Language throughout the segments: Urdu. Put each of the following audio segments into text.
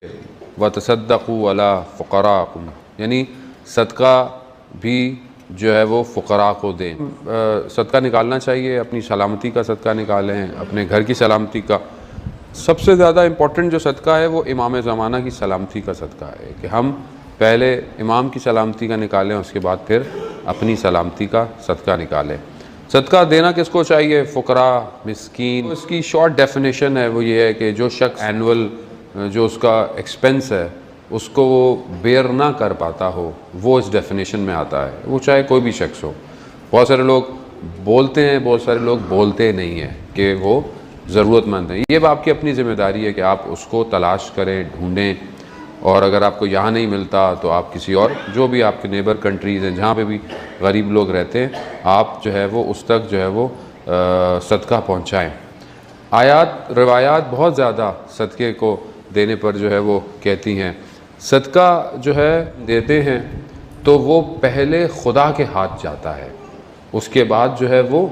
وَتَصَدَّقُوا عَلَىٰ فُقَرَاءِكُمْ، یعنی صدقہ بھی جو ہے وہ فقراء کو دیں۔ صدقہ نکالنا چاہیے، اپنی سلامتی کا صدقہ نکالیں، اپنے گھر کی سلامتی کا۔ سب سے زیادہ امپورٹنٹ جو صدقہ ہے وہ امام زمانہ کی سلامتی کا صدقہ ہے، کہ ہم پہلے امام کی سلامتی کا نکالیں، اس کے بعد پھر اپنی سلامتی کا صدقہ نکالیں۔ صدقہ دینا کس کو چاہیے؟ فقراء، مسکین۔ اس کی شارٹ ڈیفینیشن ہے وہ یہ ہے کہ جو شخص اینول جو اس کا ایکسپنس ہے اس کو وہ بیئر نہ کر پاتا ہو، وہ اس ڈیفینیشن میں آتا ہے، وہ چاہے کوئی بھی شخص ہو۔ بہت سارے لوگ بولتے ہیں، بہت سارے لوگ بولتے نہیں ہیں کہ وہ ضرورت مند ہیں۔ یہ آپ کی اپنی ذمہ داری ہے کہ آپ اس کو تلاش کریں، ڈھونڈیں، اور اگر آپ کو یہاں نہیں ملتا تو آپ کسی اور جو بھی آپ کے نیبر کنٹریز ہیں جہاں پہ بھی غریب لوگ رہتے ہیں، آپ جو ہے وہ اس تک جو ہے وہ صدقہ پہنچائیں۔ آیات روایات بہت زیادہ صدقے کو دینے پر جو ہے وہ کہتی ہیں۔ صدقہ جو ہے دیتے ہیں تو وہ پہلے خدا کے ہاتھ جاتا ہے، اس کے بعد جو ہے وہ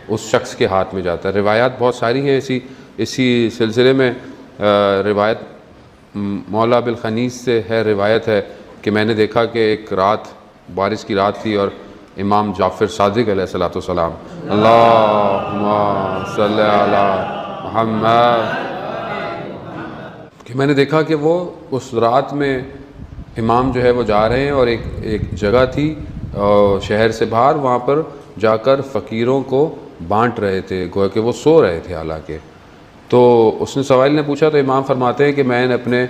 اس شخص کے ہاتھ میں جاتا ہے۔ روایات بہت ساری ہیں اسی سلسلے میں۔ روایت مولا بالخنیس سے ہے، روایت ہے کہ میں نے دیکھا کہ ایک رات بارش کی رات تھی اور امام جعفر صادق علیہ السلام اللہم صلی علی محمد، کہ میں نے دیکھا کہ وہ اس رات میں امام جو ہے وہ جا رہے ہیں، اور ایک جگہ تھی شہر سے باہر، وہاں پر جا کر فقیروں کو بانٹ رہے تھے، گویا کہ وہ سو رہے تھے حالانکہ۔ تو اس نے سوال نے پوچھا تو امام فرماتے ہیں کہ میں نے اپنے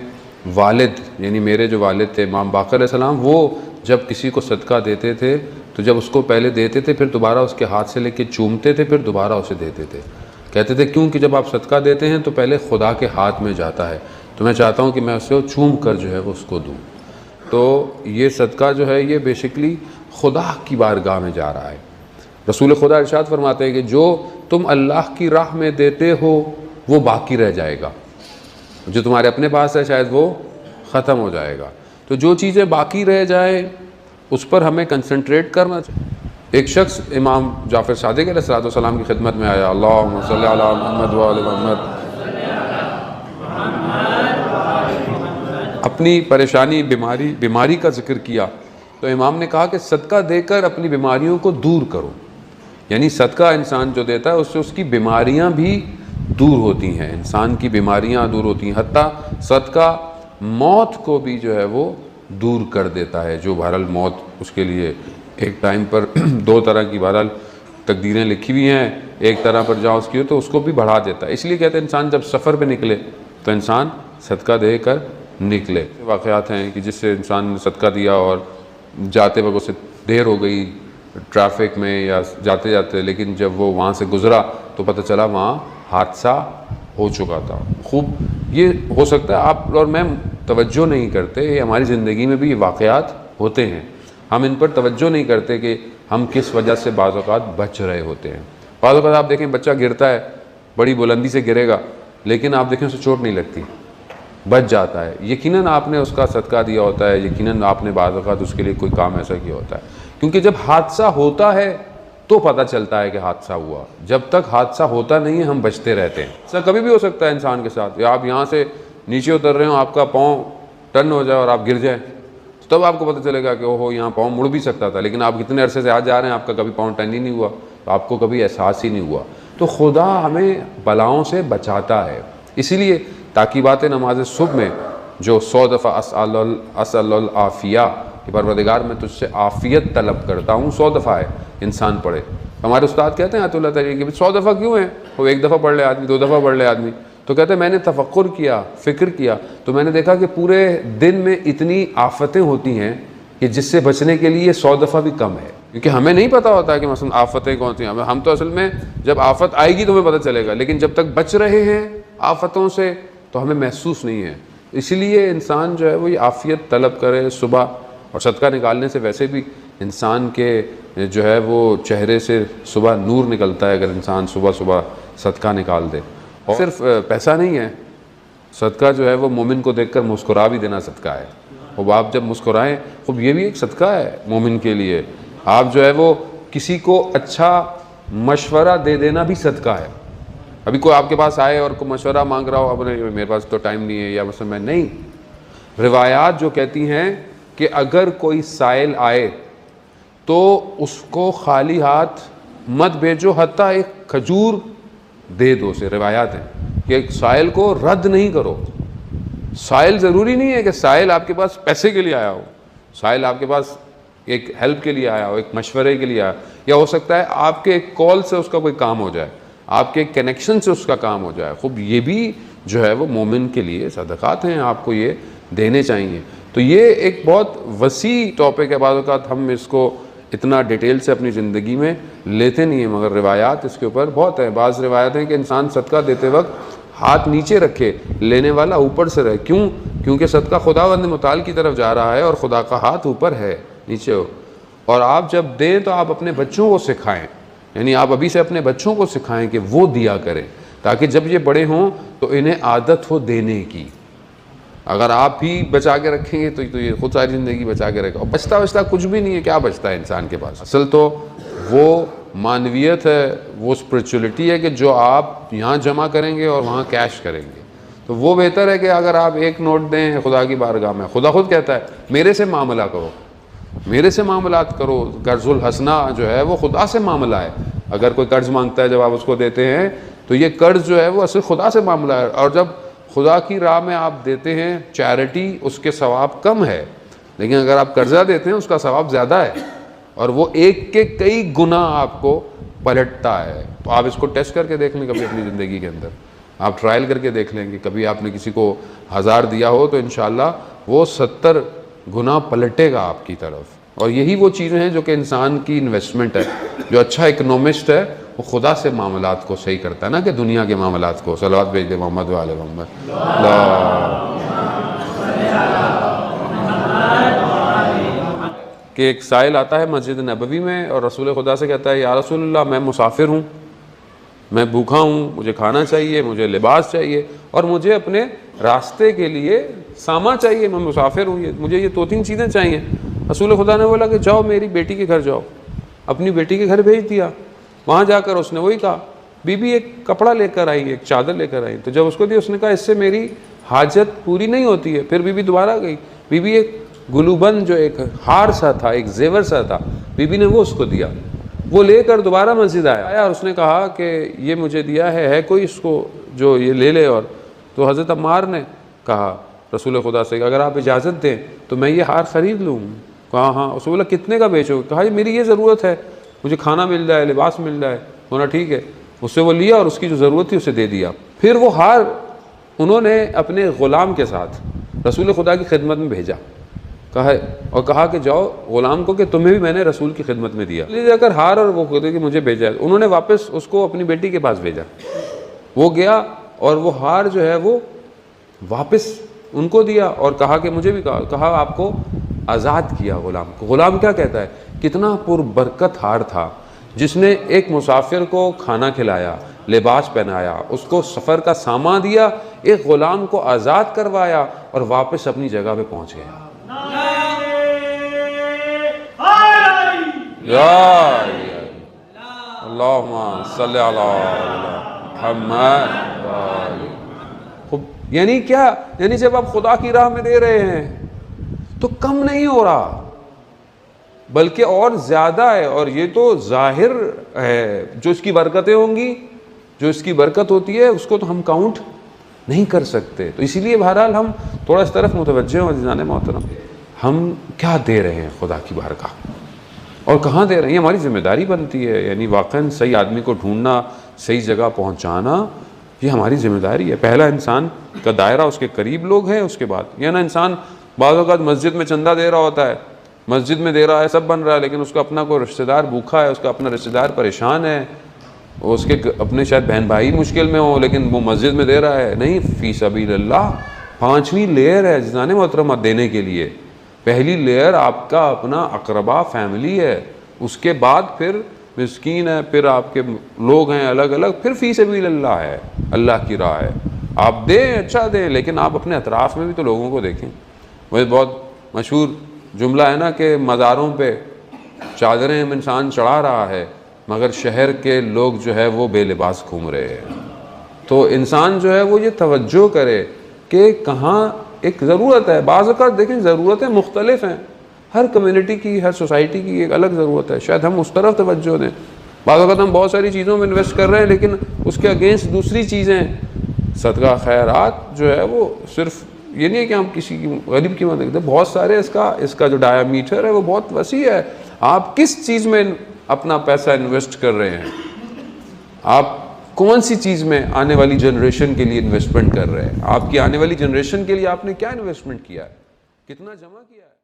والد، یعنی میرے جو والد تھے امام باقر علیہ السلام، وہ جب کسی کو صدقہ دیتے تھے تو جب اس کو پہلے دیتے تھے پھر دوبارہ اس کے ہاتھ سے لے کے چومتے تھے، پھر دوبارہ اسے دیتے تھے۔ کہتے تھے کیونکہ جب آپ صدقہ دیتے ہیں تو پہلے خدا کے ہاتھ میں جاتا ہے، تو میں چاہتا ہوں کہ میں اسے چوم کر جو ہے وہ اس کو دوں۔ تو یہ صدقہ جو ہے یہ بیسیکلی خدا کی بارگاہ میں جا رہا ہے۔ رسول خدا ارشاد فرماتے ہیں کہ جو تم اللہ کی راہ میں دیتے ہو وہ باقی رہ جائے گا، جو تمہارے اپنے پاس ہے شاید وہ ختم ہو جائے گا۔ تو جو چیزیں باقی رہ جائیں اس پر ہمیں کنسنٹریٹ کرنا چاہیے۔ ایک شخص امام جعفر صادق علیہ السلام کی خدمت میں آیا، اللہم صلی علی محمد و آل محمد، اپنی پریشانی بیماری کا ذکر کیا تو امام نے کہا کہ صدقہ دے کر اپنی بیماریوں کو دور کرو، یعنی صدقہ انسان جو دیتا ہے اس سے اس کی بیماریاں بھی دور ہوتی ہیں، انسان کی بیماریاں دور ہوتی ہیں، حتیٰ صدقہ موت کو بھی جو ہے وہ دور کر دیتا ہے۔ جو بہرحال موت اس کے لیے ایک ٹائم پر دو طرح کی بہرحال تقدیریں لکھی ہوئی ہیں، ایک طرح پر جہاں اس کی ہو تو اس کو بھی بڑھا دیتا ہے۔ اس لیے کہتے ہیں انسان جب سفر پہ نکلے تو انسان صدقہ دے کر نکلے۔ واقعات ہیں کہ جس سے انسان نے صدقہ دیا اور جاتے وقت اسے دیر ہو گئی ٹریفک میں یا جاتے جاتے، لیکن جب وہ وہاں سے گزرا تو پتہ چلا وہاں حادثہ ہو چکا تھا۔ خوب یہ ہو سکتا ہے آپ اور میں توجہ نہیں کرتے، یہ ہماری زندگی میں بھی یہ واقعات ہوتے ہیں، ہم ان پر توجہ نہیں کرتے کہ ہم کس وجہ سے بعض اوقات بچ رہے ہوتے ہیں۔ بعض اوقات آپ دیکھیں بچہ گرتا ہے، بڑی بلندی سے گرے گا لیکن آپ دیکھیں اسے چوٹ نہیں لگتی، بچ جاتا ہے۔ یقیناً آپ نے اس کا صدقہ دیا ہوتا ہے، یقیناً آپ نے بعض اوقات اس کے لیے کوئی کام ایسا کیا ہوتا ہے، کیونکہ جب حادثہ ہوتا ہے تو پتہ چلتا ہے کہ حادثہ ہوا، جب تک حادثہ ہوتا نہیں ہے ہم بچتے رہتے ہیں۔ ایسا کبھی بھی ہو سکتا ہے انسان کے ساتھ، یا آپ یہاں سے نیچے اتر رہے ہوں، آپ کا پاؤں ٹرن ہو جائے اور آپ گر جائیں، تب آپ کو پتہ چلے گا کہ اوہو یہاں پاؤں مڑ بھی سکتا تھا، لیکن آپ کتنے عرصے سے آج جا رہے ہیں آپ کا کبھی پاؤں ٹرن ہی نہیں ہوا، تو آپ کو کبھی احساس ہی نہیں ہوا۔ تو خدا ہمیں بلاؤں سے بچاتا ہے، اسی لیے تاکیبات نماز صبح میں جو 100 دفعہ اسأل العافیہ کہ پروردگار میں تجھ سے عافیت طلب کرتا ہوں، 100 دفعہ ہے انسان پڑھے۔ ہمارے استاد کہتے ہیں آیت اللہ تعالیٰ کہ 100 دفعہ کیوں ہیں؟ وہ ایک دفعہ پڑھ لے آدمی، 2 دفعہ پڑھ لے آدمی، تو کہتے ہیں میں نے تفکر کیا، فکر کیا، تو میں نے دیکھا کہ پورے دن میں اتنی آفتیں ہوتی ہیں کہ جس سے بچنے کے لیے 100 دفعہ بھی کم ہے، کیونکہ ہمیں نہیں پتہ ہوتا کہ مثلا آفتیں کون سی ہیں۔ ہم تو اصل میں جب آفت آئے گی تو ہمیں پتہ چلے گا، لیکن جب تک بچ رہے ہیں آفتوں سے تو ہمیں محسوس نہیں ہے۔ اسی لیے انسان جو ہے وہ یہ عافیت طلب کرے صبح، اور صدقہ نکالنے سے ویسے بھی انسان کے جو ہے وہ چہرے سے صبح نور نکلتا ہے اگر انسان صبح صبح صدقہ نکال دے۔ اور صرف پیسہ نہیں ہے، صدقہ جو ہے وہ مومن کو دیکھ کر مسکرا بھی دینا صدقہ ہے۔ اور آپ جب مسکرائیں، خوب یہ بھی ایک صدقہ ہے مومن کے لیے۔ آپ جو ہے وہ کسی کو اچھا مشورہ دے دینا بھی صدقہ ہے۔ ابھی کوئی آپ کے پاس آئے اور کوئی مشورہ مانگ رہا ہو، اب میرے پاس تو ٹائم نہیں ہے، یا مثلا میں نہیں، روایات جو کہتی ہیں کہ اگر کوئی سائل آئے تو اس کو خالی ہاتھ مت بھیجو، حتیٰ ایک کھجور دے دو اسے۔ روایات ہیں کہ ایک سائل کو رد نہیں کرو۔ سائل ضروری نہیں ہے کہ سائل آپ کے پاس پیسے کے لیے آیا ہو، سائل آپ کے پاس ایک ہیلپ کے لیے آیا ہو، ایک مشورے کے لیے آیا، یا ہو سکتا ہے آپ کے ایک کال سے اس کا کوئی کام ہو جائے، آپ کے کنیکشن سے اس کا کام ہو جائے۔ خوب یہ بھی جو ہے وہ مومن کے لیے صدقات ہیں، آپ کو یہ دینے چاہیے۔ تو یہ ایک بہت وسیع ٹاپک ہے، بعض اوقات ہم اس کو اتنا ڈیٹیل سے اپنی زندگی میں لیتے نہیں ہیں، مگر روایات اس کے اوپر بہت ہیں۔ بعض روایات ہیں کہ انسان صدقہ دیتے وقت ہاتھ نیچے رکھے، لینے والا اوپر سے رہے۔ کیوں؟ کیونکہ صدقہ خداوند متعال کی طرف جا رہا ہے اور خدا کا ہاتھ اوپر ہے، نیچے ہو۔ اور آپ جب دیں تو آپ اپنے بچوں کو سکھائیں، یعنی آپ ابھی سے اپنے بچوں کو سکھائیں کہ وہ دیا کریں، تاکہ جب یہ بڑے ہوں تو انہیں عادت ہو دینے کی۔ اگر آپ ہی بچا کے رکھیں گے تو یہ خود ساری زندگی بچا کے رکھا، بچتا کچھ بھی نہیں ہے۔ کیا بچتا ہے انسان کے پاس؟ اصل تو وہ معنویت ہے، وہ اسپرچولیٹی ہے کہ جو آپ یہاں جمع کریں گے اور وہاں کیش کریں گے۔ تو وہ بہتر ہے کہ اگر آپ ایک نوٹ دیں خدا کی بارگاہ میں، خدا خود کہتا ہے میرے سے معاملہ کرو، میرے سے معاملات کرو۔ قرض الحسنہ جو ہے وہ خدا سے معاملہ ہے۔ اگر کوئی قرض مانگتا ہے جب آپ اس کو دیتے ہیں تو یہ قرض جو ہے وہ اصل خدا سے معاملہ ہے، اور جب خدا کی راہ میں آپ دیتے ہیں چیریٹی، اس کے ثواب کم ہے، لیکن اگر آپ قرضہ دیتے ہیں اس کا ثواب زیادہ ہے، اور وہ ایک کے کئی گنا آپ کو پلٹتا ہے۔ تو آپ اس کو ٹیسٹ کر کے دیکھ لیں کبھی اپنی زندگی کے اندر، آپ ٹرائل کر کے دیکھ لیں کہ کبھی آپ نے کسی کو 1000 دیا ہو تو انشاءاللہ وہ 70 گنا پلٹے گا آپ کی طرف۔ اور یہی وہ چیزیں ہیں جو کہ انسان کی انویسٹمنٹ ہے۔ جو اچھا اکنومسٹ ہے وہ خدا سے معاملات کو صحیح کرتا ہے، نا کہ دنیا کے معاملات کو۔ صلوات بھیج دے محمد و آل محمد۔ کہ ایک سائل آتا ہے مسجد نبوی میں اور رسول خدا سے کہتا ہے یا رسول اللہ میں مسافر ہوں، میں بھوکا ہوں، مجھے کھانا چاہیے، مجھے لباس چاہیے، اور مجھے اپنے راستے کے لیے سامان چاہیے، میں مسافر ہوں، مجھے یہ 2-3 چیزیں چاہیے۔ رسول خدا نے بولا کہ جاؤ میری بیٹی کے گھر جاؤ۔ اپنی بیٹی کے گھر بھیج دیا۔ وہاں جا کر اس نے وہی کہا، بی بی ایک کپڑا لے کر آئی، ایک چادر لے کر آئی۔ تو جب اس کو دی اس نے کہا اس سے میری حاجت پوری نہیں ہوتی ہے۔ پھر بی بی دوبارہ گئی، بی بی ایک گلوبند جو ایک ہار سا تھا، ایک زیور سا تھا، بی بی نے وہ اس کو دیا۔ وہ لے کر دوبارہ مسجد آیا اور اس نے کہا کہ یہ مجھے دیا ہے کوئی اس کو جو یہ لے لے۔ اور تو حضرت عمار نے کہا رسول خدا سے کہ اگر آپ اجازت دیں تو میں یہ ہار خرید لوں۔ کہا ہاں۔ اس نے بولا کتنے کا بیچو گے؟ کہا میری یہ ضرورت ہے، مجھے کھانا مل جائے، لباس مل جائے۔ بولا ٹھیک ہے۔ اس سے وہ لیا اور اس کی جو ضرورت تھی اسے دے دیا۔ پھر وہ ہار انہوں نے اپنے غلام کے ساتھ رسول خدا کی خدمت میں بھیجا، کہا کہ جاؤ غلام کو کہ تمہیں بھی میں نے رسول کی خدمت میں دیا۔ لے جا کر ہار اور وہ خدا کہ مجھے بھیجا۔ انہوں نے واپس اس کو اپنی بیٹی کے پاس بھیجا۔ وہ گیا اور وہ ہار جو ہے وہ واپس ان کو دیا اور کہا کہ مجھے بھی کہا آپ کو آزاد کیا غلام کو۔ غلام کیا کہتا ہے؟ کتنا پر برکت ہار تھا، جس نے ایک مسافر کو کھانا کھلایا، لباس پہنایا، اس کو سفر کا سامان دیا، ایک غلام کو آزاد کروایا اور واپس اپنی جگہ پہ پہنچ گیا۔ اللہم صلی اللہ محمد۔ یعنی کیا؟ یعنی جب آپ خدا کی راہ میں دے رہے ہیں تو کم نہیں ہو رہا بلکہ اور زیادہ ہے، اور یہ تو ظاہر ہے۔ جو اس کی برکتیں ہوں گی، جو اس کی برکت ہوتی ہے اس کو تو ہم کاؤنٹ نہیں کر سکتے۔ تو اسی لیے بہرحال ہم تھوڑا اس طرف متوجہ ہوں عزیزان محترم، ہم کیا دے رہے ہیں خدا کی بارگاہ اور کہاں دے رہے ہیں، یہ ہماری ذمہ داری بنتی ہے۔ یعنی واقعاً صحیح آدمی کو ڈھونڈنا، صحیح جگہ پہنچانا، یہ ہماری ذمہ داری ہے۔ پہلا انسان کا دائرہ اس کے قریب لوگ ہیں، اس کے بعد یہ نا انسان بعض اوقات مسجد میں چندہ دے رہا ہوتا ہے، مسجد میں دے رہا ہے، سب بن رہا ہے، لیکن اس کا اپنا کوئی رشتہ دار بھوکا ہے، اس کا اپنا رشتہ دار پریشان ہے، اس کے اپنے شاید بہن بھائی مشکل میں ہو، لیکن وہ مسجد میں دے رہا ہے۔ نہیں، فی سبیل اللہ 5ویں لیئر ہے عزیزان محترمہ دینے کے لیے۔ پہلی لیئر آپ کا اپنا اقربا فیملی ہے، اس کے بعد پھر مسکین ہے، پھر آپ کے لوگ ہیں الگ الگ، پھر فی سبیل اللہ ہے، اللہ کی راہ ہے۔ آپ دیں، اچھا دیں، لیکن آپ اپنے اطراف میں بھی تو لوگوں کو دیکھیں۔ وہ بہت مشہور جملہ ہے نا کہ مزاروں پہ چادریں انسان چڑھا رہا ہے مگر شہر کے لوگ جو ہے وہ بے لباس گھوم رہے ہیں۔ تو انسان جو ہے وہ یہ توجہ کرے کہ کہاں ایک ضرورت ہے. بعض اوقات دیکھیں ضرورتیں مختلف ہیں, ہر کمیونٹی کی, ہر سوسائٹی کی ایک الگ ضرورت ہے, شاید ہم اس طرف توجہ دیں. بعض اوقات ہم بہت ساری چیزوں میں انویسٹ کر رہے ہیں لیکن اس کے اگینسٹ دوسری چیزیں. صدقہ خیرات جو ہے وہ صرف یہ نہیں ہے کہ ہم کسی کی غریب کی مدد کرتے, بہت سارے اس کا جو ڈایا میٹر ہے وہ بہت وسیع ہے. آپ کس چیز میں اپنا پیسہ انویسٹ کر رہے ہیں, آپ کون سی چیز میں آنے والی جنریشن کے لیے انویسٹمنٹ کر رہے ہیں, آپ کی آنے والی جنریشن کے لیے آپ نے کیا انویسٹمنٹ کیا ہے, کتنا جمع کیا ہے.